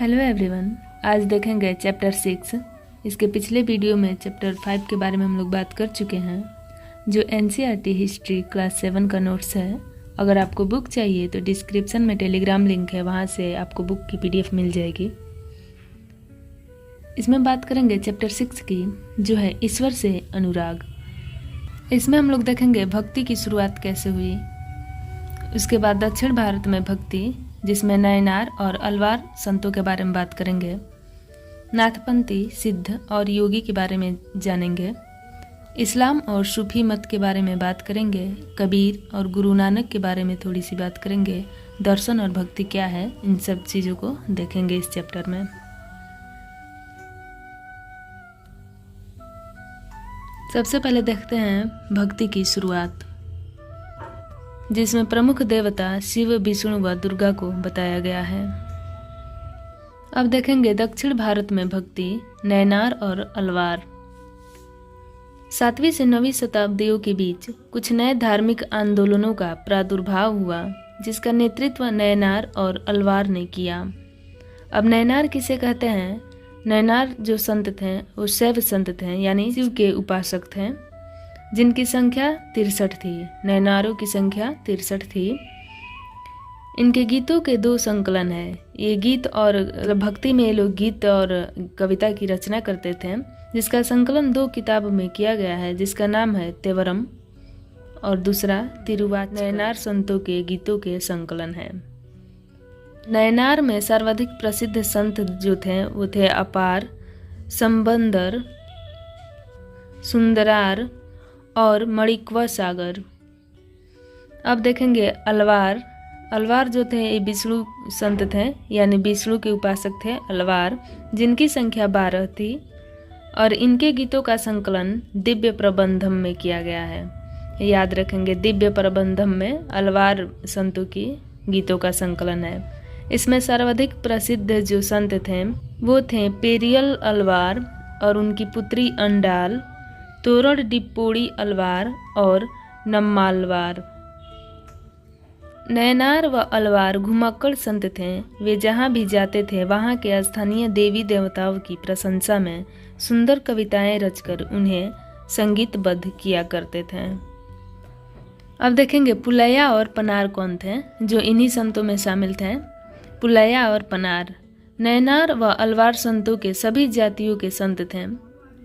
Hello everyone, आज देखेंगे chapter 6। इसके पिछले वीडियो में चैप्टर 5 के बारे में हम लोग बात कर चुके हैं, जो एनसीईआरटी हिस्ट्री क्लास 7 का नोट्स है। अगर आपको बुक चाहिए तो डिस्क्रिप्शन में टेलीग्राम लिंक है, वहाँ से आपको बुक की पीडीएफ मिल जाएगी। इसमें बात करेंगे चैप्टर 6 की, जो है ईश्वर से अनुराग। इसमें हम लोग देखेंगे भक्ति की शुरुआत कैसे हुई। उसके बाद दक्षिण भारत में भक्ति, जिसमें नयनार और अलवार संतों के बारे में बात करेंगे। नाथपंथी, सिद्ध और योगी के बारे में जानेंगे। इस्लाम और सूफी मत के बारे में बात करेंगे। कबीर और गुरु नानक के बारे में थोड़ी सी बात करेंगे। दर्शन और भक्ति क्या है, इन सब चीज़ों को देखेंगे इस चैप्टर में। सबसे पहले देखते हैं भक्ति की शुरुआत, जिसमें प्रमुख देवता शिव, विष्णु व दुर्गा को बताया गया है। अब देखेंगे दक्षिण भारत में भक्ति, नयनार और अलवार। 7वीं से 9वीं शताब्दियों के बीच कुछ नए धार्मिक आंदोलनों का प्रादुर्भाव हुआ, जिसका नेतृत्व नयनार और अलवार ने किया। अब नयनार किसे कहते हैं? नयनार जो संत थे वो शैव संत थे, यानी शिव के उपासक थे, जिनकी संख्या 63 थी। नयनारों की संख्या 63 थी। इनके गीतों के 2 संकलन है। ये गीत और भक्ति में ये लोग गीत और कविता की रचना करते थे, जिसका संकलन 2 किताब में किया गया है, जिसका नाम है तेवरम और दूसरा तिरुवाच। नयनार संतों के गीतों के संकलन है। नयनार में सर्वाधिक प्रसिद्ध संत जो थे वो थे अपार, संबंदर, सुंदरार और मणिक्वा सागर। अब देखेंगे अलवार। अलवार जो थे ये विष्णु संत थे, यानी विष्णु के उपासक थे अलवार, जिनकी संख्या 12 थी और इनके गीतों का संकलन दिव्य प्रबंधम में किया गया है। याद रखेंगे, दिव्य प्रबंधम में अलवार संतों की गीतों का संकलन है। इसमें सर्वाधिक प्रसिद्ध जो संत थे वो थे पेरियल अलवार और उनकी पुत्री अंडाल, तोरण डिप्पोड़ी अलवार और नम्मालवार। नयनार व अलवार घुमक्कड़ संत थे। वे जहाँ भी जाते थे वहाँ के स्थानीय देवी देवताओं की प्रशंसा में सुंदर कविताएं रचकर उन्हें संगीतबद्ध किया करते थे। अब देखेंगे पुलैया और पनार कौन थे, जो इन्हीं संतों में शामिल थे। पुलैया और पनार नयनार व अलवार संतों के सभी जातियों के संत थे,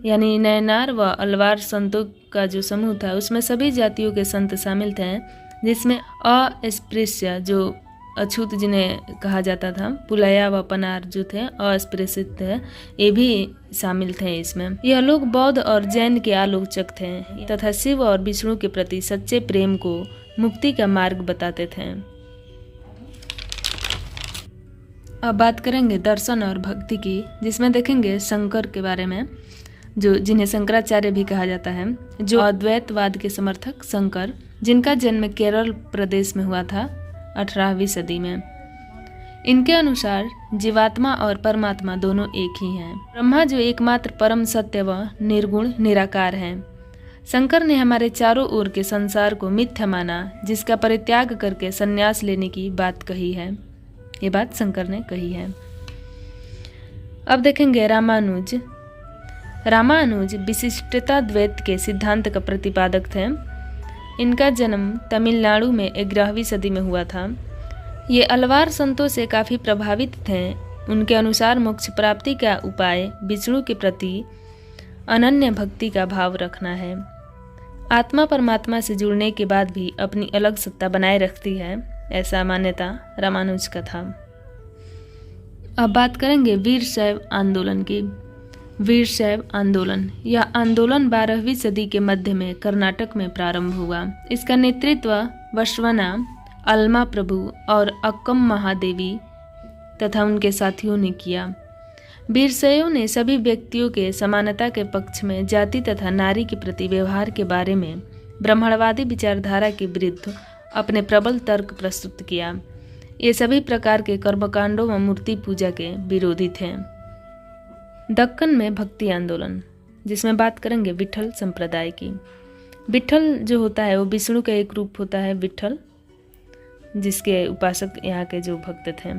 यानी नयनार व अलवार संतों का जो समूह था उसमें सभी जातियों के संत शामिल थे, जिसमें अस्पृश्य जो अछूत जिन्हें कहा जाता था, पुलैया व पनार जो थे अस्पृश्य थे, ये भी शामिल थे इसमें। यह लोग बौद्ध और जैन के आलोचक थे तथा शिव और विष्णु के प्रति सच्चे प्रेम को मुक्ति का मार्ग बताते थे। अब बात करेंगे दर्शन और भक्ति की, जिसमें देखेंगे शंकर के बारे में, जो जिन्हें शंकराचार्य भी कहा जाता है, जो अद्वैतवाद के समर्थक शंकर, जिनका जन्म केरल प्रदेश में हुआ था 18वीं सदी में। इनके अनुसार जीवात्मा और परमात्मा दोनों एक ही हैं। ब्रह्मा जो एकमात्र परम सत्य व निर्गुण निराकार है। शंकर ने हमारे चारों ओर के संसार को मिथ्या माना, जिसका परित्याग करके संन्यास लेने की बात कही है। ये बात शंकर ने कही है। अब देखेंगे रामानुज। रामानुज विशिष्टता द्वैत के सिद्धांत का प्रतिपादक थे। इनका जन्म तमिलनाडु में 11वीं सदी में हुआ था। ये अलवार संतों से काफ़ी प्रभावित थे। उनके अनुसार मोक्ष प्राप्ति का उपाय विष्णु के प्रति अनन्य भक्ति का भाव रखना है। आत्मा परमात्मा से जुड़ने के बाद भी अपनी अलग सत्ता बनाए रखती है, ऐसा मान्यता रामानुज का था। अब बात करेंगे वीरशैव आंदोलन की। वीरशैव आंदोलन, यह आंदोलन 12वीं सदी के मध्य में कर्नाटक में प्रारंभ हुआ। इसका नेतृत्व बसवना, अल्मा प्रभु और अक्कम महादेवी तथा उनके साथियों ने किया। वीरशैवों ने सभी व्यक्तियों के समानता के पक्ष में जाति तथा नारी के प्रति व्यवहार के बारे में ब्राह्मणवादी विचारधारा के विरुद्ध अपने प्रबल तर्क प्रस्तुत किया। ये सभी प्रकार के कर्मकांडों व मूर्ति पूजा के विरोधी थे। दक्कन में भक्ति आंदोलन, जिसमें बात करेंगे विठल संप्रदाय की। विठल जो होता है वो विष्णु का एक रूप होता है विठल, जिसके उपासक यहाँ के जो भक्त थे।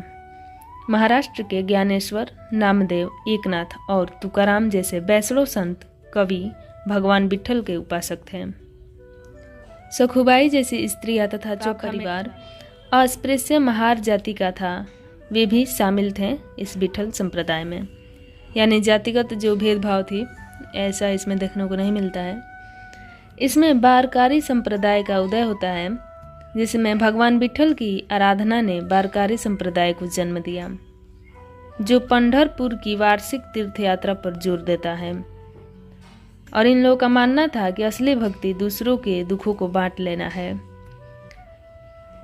महाराष्ट्र के ज्ञानेश्वर, नामदेव, एकनाथ और तुकाराम जैसे वैष्णव संत, कवि भगवान विट्ठल के उपासक थे। सखुबाई जैसी स्त्रियां तथा जो परिवार अस्पृश्य महार जाति का था वे भी शामिल थे इस विट्ठल संप्रदाय में। यानी जातिगत जो भेदभाव थी ऐसा इसमें देखने को नहीं मिलता है। इसमें बारकारी संप्रदाय का उदय होता है, जिसमें भगवान विट्ठल की आराधना ने बारकारी संप्रदाय को जन्म दिया, जो पंढरपुर की वार्षिक तीर्थ यात्रा पर जोर देता है। और इन लोगों का मानना था कि असली भक्ति दूसरों के दुखों को बांट लेना है।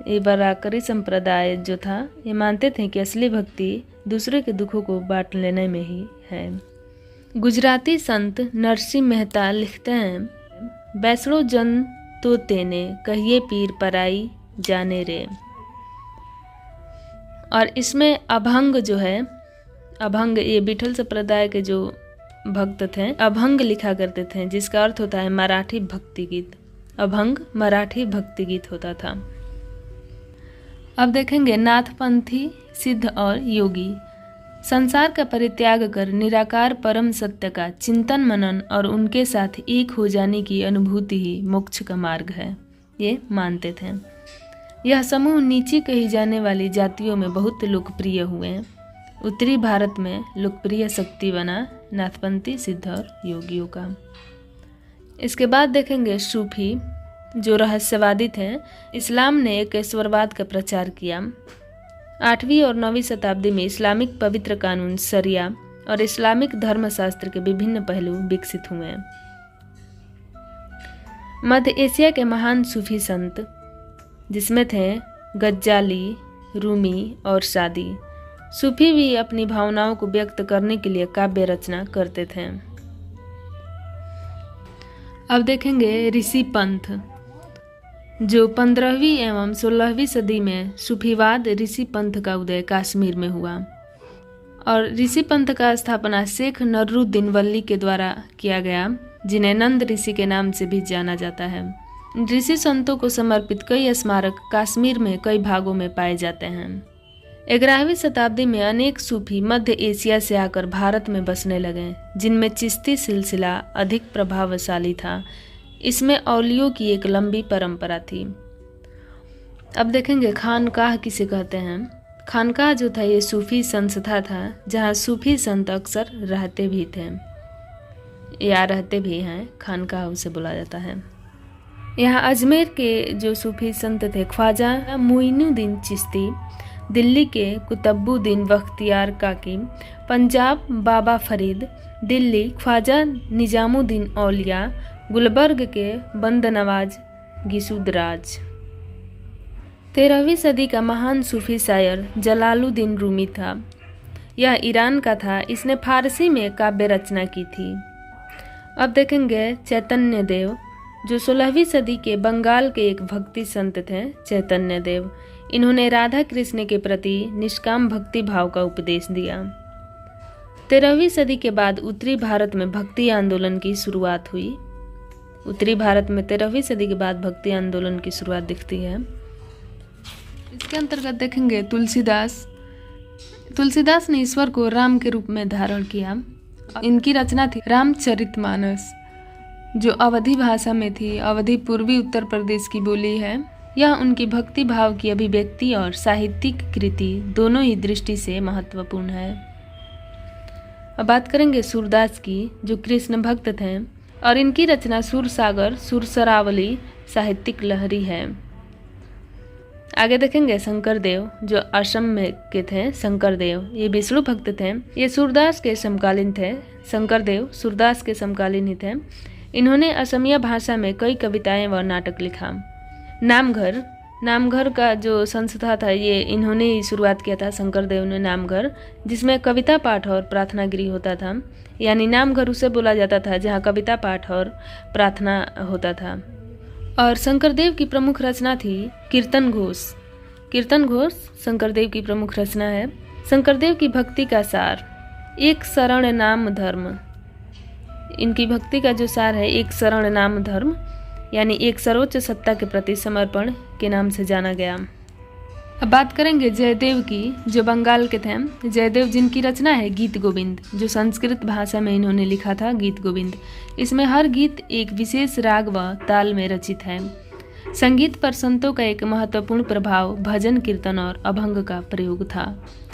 ये बारकारी संप्रदाय जो था ये मानते थे कि असली भक्ति दूसरे के दुखों को बांट लेने में ही है। गुजराती संत नरसिंह मेहता लिखते हैं, वैष्णो जन तो तेने कहिए पीर पराई जाने रे। और इसमें अभंग जो है, अभंग ये विट्ठल संप्रदाय के जो भक्त थे अभंग लिखा करते थे, जिसका अर्थ होता है मराठी भक्ति गीत। अभंग मराठी भक्ति गीत होता था। अब देखेंगे नाथपंथी सिद्ध और योगी। संसार का परित्याग कर निराकार परम सत्य का चिंतन मनन और उनके साथ एक हो जाने की अनुभूति ही मोक्ष का मार्ग है, ये मानते थे। यह समूह नीची कही जाने वाली जातियों में बहुत लोकप्रिय हुए। उत्तरी भारत में लोकप्रिय शक्ति बना नाथपंथी सिद्ध और योगियों का। इसके बाद देखेंगे सूफी जो रहस्यवादी थे। इस्लाम ने एक ईश्वरवाद का प्रचार किया। 8वीं और 9वीं शताब्दी में इस्लामिक पवित्र कानून शरिया और इस्लामिक धर्मशास्त्र के विभिन्न पहलू विकसित हुए। मध्य एशिया के महान सूफी संत जिसमें थे गज्जाली, रूमी और सादी। सूफी भी अपनी भावनाओं को व्यक्त करने के लिए काव्य रचना करते थे। अब देखेंगे ऋषि पंथ जो 15वीं एवं 16वीं सदी में सूफीवाद ऋषि पंथ का उदय कश्मीर में हुआ। और ऋषि पंथ का स्थापना शेख नर्रुद्दीन वली के द्वारा किया गया, जिन्हें नंद ऋषि के नाम से भी जाना जाता है। ऋषि संतों को समर्पित कई स्मारक कश्मीर में कई भागों में पाए जाते हैं। 11वीं शताब्दी में अनेक सूफी मध्य एशिया से आकर भारत में बसने लगे, जिनमें चिश्ती सिलसिला अधिक प्रभावशाली था। इसमें औलियों की एक लंबी परंपरा थी। अब देखेंगे खानकाह किसे कहते हैं। खानकाह जो था ये सूफी संस्था था, जहाँ सूफी संत अक्सर रहते भी थे या रहते भी हैं, खानकाह उसे बोला जाता है। यहाँ अजमेर के जो सूफी संत थे ख्वाजा मुइनुद्दीन चिश्ती, दिल्ली के कुतुबुद्दीन बख्तियार काकी, पंजाब बाबा फरीद, दिल्ली ख्वाजा निजामुद्दीन औलिया, गुलबर्ग के बंद नवाज गिसुदराज। 13वीं सदी का महान सूफी शायर जलालुद्दीन रूमी था। यह ईरान का था। इसने फारसी में काव्य रचना की थी। अब देखेंगे चैतन्य देव जो 16वीं सदी के बंगाल के एक भक्ति संत थे। चैतन्य देव इन्होंने राधा कृष्ण के प्रति निष्काम भक्ति भाव का उपदेश दिया। 13वीं सदी के बाद उत्तरी भारत में भक्ति आंदोलन की शुरुआत हुई। उत्तरी भारत में 13वीं सदी के बाद भक्ति आंदोलन की शुरुआत दिखती है। इसके अंतर्गत देखेंगे तुलसीदास। तुलसीदास ने ईश्वर को राम के रूप में धारण किया। इनकी रचना थी रामचरितमानस, जो अवधी भाषा में थी। अवधी पूर्वी उत्तर प्रदेश की बोली है। यह उनकी भक्ति भाव की अभिव्यक्ति और साहित्यिक कृति दोनों ही दृष्टि से महत्वपूर्ण है। अब बात करेंगे सूरदास की, जो कृष्ण भक्त थे और इनकी रचना सुरसागर, सुरसरावली साहित्यिक लहरी है। आगे देखेंगे शंकरदेव, जो असम में के थे। शंकरदेव ये विष्णु भक्त थे। ये सूरदास के समकालीन थे। शंकरदेव सूरदास के समकालीन ही थे। इन्होंने असमिया भाषा में कई कविताएं व नाटक लिखा। नामघर का जो संस्था था ये इन्होंने ही शुरुआत किया था। शंकरदेव ने नामघर, जिसमें कविता पाठ और प्रार्थना गृह होता था। यानी नामघर उसे बोला जाता था जहाँ कविता पाठ और प्रार्थना होता था। और शंकरदेव की प्रमुख रचना थी कीर्तन घोष। कीर्तन घोष शंकरदेव की प्रमुख रचना है। शंकरदेव की भक्ति का सार, एक शरण नाम धर्म। इनकी भक्ति का जो सार है एक शरण नाम धर्म, यानी एक सर्वोच्च सत्ता के प्रति समर्पण के नाम से जाना गया। अब बात करेंगे जयदेव की, जो बंगाल के थे। जयदेव जिनकी रचना है गीत गोविंद, जो संस्कृत भाषा में इन्होंने लिखा था गीत गोविंद। इसमें हर गीत एक विशेष राग व ताल में रचित है। संगीत पर संतों का एक महत्वपूर्ण प्रभाव भजन, कीर्तन और अभंग का प्रयोग था।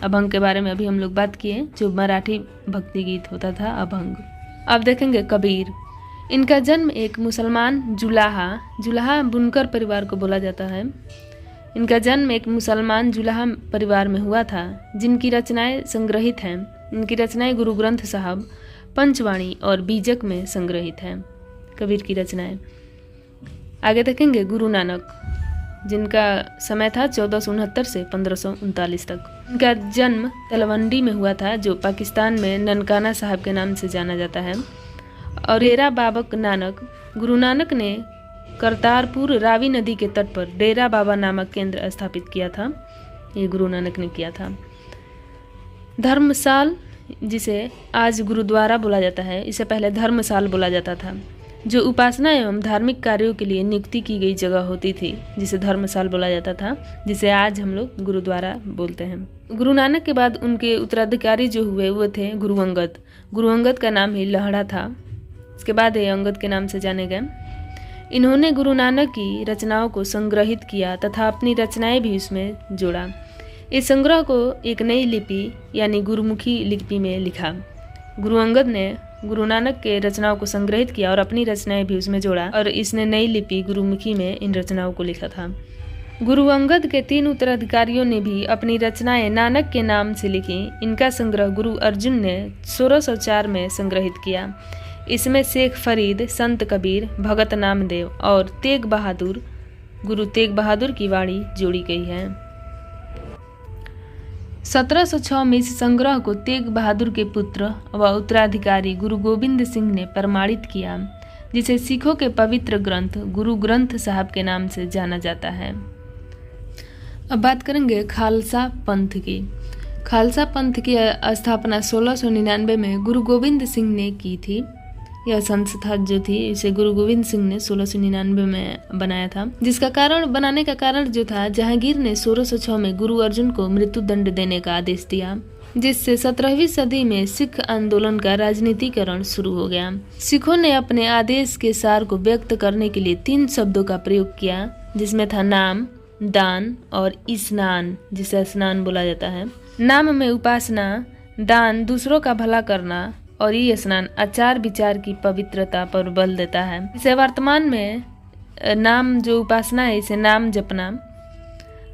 अभंग के बारे में अभी हम लोग बात किए, जो मराठी भक्ति गीत होता था अभंग। अब देखेंगे कबीर। इनका जन्म एक मुसलमान जुलाहा बुनकर परिवार को बोला जाता है। इनका जन्म एक मुसलमान जुलाहा परिवार में हुआ था, जिनकी रचनाएं संग्रहित हैं। इनकी रचनाएं गुरु ग्रंथ साहब, पंचवाणी और बीजक में संग्रहित हैं, कबीर की रचनाएं। आगे देखेंगे गुरु नानक, जिनका समय था 1469 से 1539 तक। इनका जन्म तलवंडी में हुआ था, जो पाकिस्तान में ननकाना साहब के नाम से जाना जाता है। और डेरा बाबक नानक, गुरु नानक ने करतारपुर रावी नदी के तट पर डेरा बाबा नामक केंद्र स्थापित किया था। ये गुरु नानक ने किया था। धर्मसाल, जिसे आज गुरुद्वारा बोला जाता है, इसे पहले धर्मसाल बोला जाता था, जो उपासना एवं धार्मिक कार्यों के लिए नियुक्ति की गई जगह होती थी, जिसे धर्मसाल बोला जाता था, जिसे आज हम लोग गुरुद्वारा बोलते हैं। गुरु नानक के बाद उनके उत्तराधिकारी जो हुए वो थे गुरु अंगद। गुरु अंगद का नाम ही लहड़ा था, इसके बाद ये अंगद के नाम से जाने गए। इन्होंने गुरु नानक की रचनाओं को संग्रहित किया तथा अपनी रचनाएं भी उसमें जोड़ा। इस संग्रह को एक नई लिपि यानी गुरुमुखी लिपि में लिखा। गुरु अंगद ने गुरु नानक के रचनाओं को संग्रहित किया और अपनी रचनाएं भी उसमें जोड़ा, और इसने नई लिपि गुरुमुखी में इन रचनाओं को लिखा था। गुरु अंगद के 3 उत्तराधिकारियों ने भी अपनी रचनाएं नानक के नाम से लिखी। इनका संग्रह गुरु अर्जुन ने 1604 में संग्रहित किया। इसमें शेख फरीद, संत कबीर, भगत नामदेव और तेग बहादुर, गुरु तेग बहादुर की वाणी जोड़ी गई है। 1706 में इस संग्रह को तेग बहादुर के पुत्र व उत्तराधिकारी गुरु गोविंद सिंह ने प्रमाणित किया, जिसे सिखों के पवित्र ग्रंथ गुरु ग्रंथ साहब के नाम से जाना जाता है। अब बात करेंगे खालसा पंथ की। खालसा पंथ की स्थापना 1699 में गुरु गोविंद सिंह ने की थी। यह संस्था जो थी, इसे गुरु गोविंद सिंह ने 1699 में बनाया था, जिसका बनाने का कारण जो था, जहांगीर ने 1606 में गुरु अर्जुन को मृत्यु दंड देने का आदेश दिया, जिससे 17वीं सदी में सिख आंदोलन का राजनीतिकरण शुरू हो गया। सिखों ने अपने आदेश के सार को व्यक्त करने के लिए 3 शब्दों का प्रयोग किया, जिसमें था नाम, दान और स्नान, जिसे स्नान बोला जाता है। नाम में उपासना, दान दूसरों का भला करना, और ये स्नान आचार विचार की पवित्रता पर बल देता है। इसे वर्तमान में नाम जो उपासना है, इसे नाम जपना,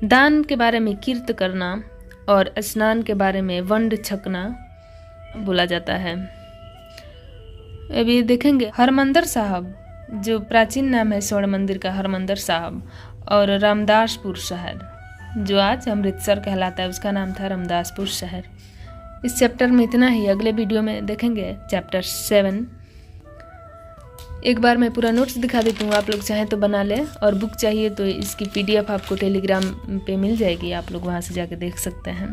दान के बारे में कीर्त करना और स्नान के बारे में वंड छकना बोला जाता है। अभी देखेंगे हरमंदिर साहब, जो प्राचीन नाम है स्वर्ण मंदिर का हरमंदिर साहब, और रामदासपुर शहर, जो आज अमृतसर कहलाता है, उसका नाम था रामदासपुर शहर। इस चैप्टर में इतना ही। अगले वीडियो में देखेंगे चैप्टर 7। एक बार मैं पूरा नोट्स दिखा देती हूँ, आप लोग चाहें तो बना लें, और बुक चाहिए तो इसकी PDF आपको टेलीग्राम पे मिल जाएगी, आप लोग वहाँ से जाके देख सकते हैं।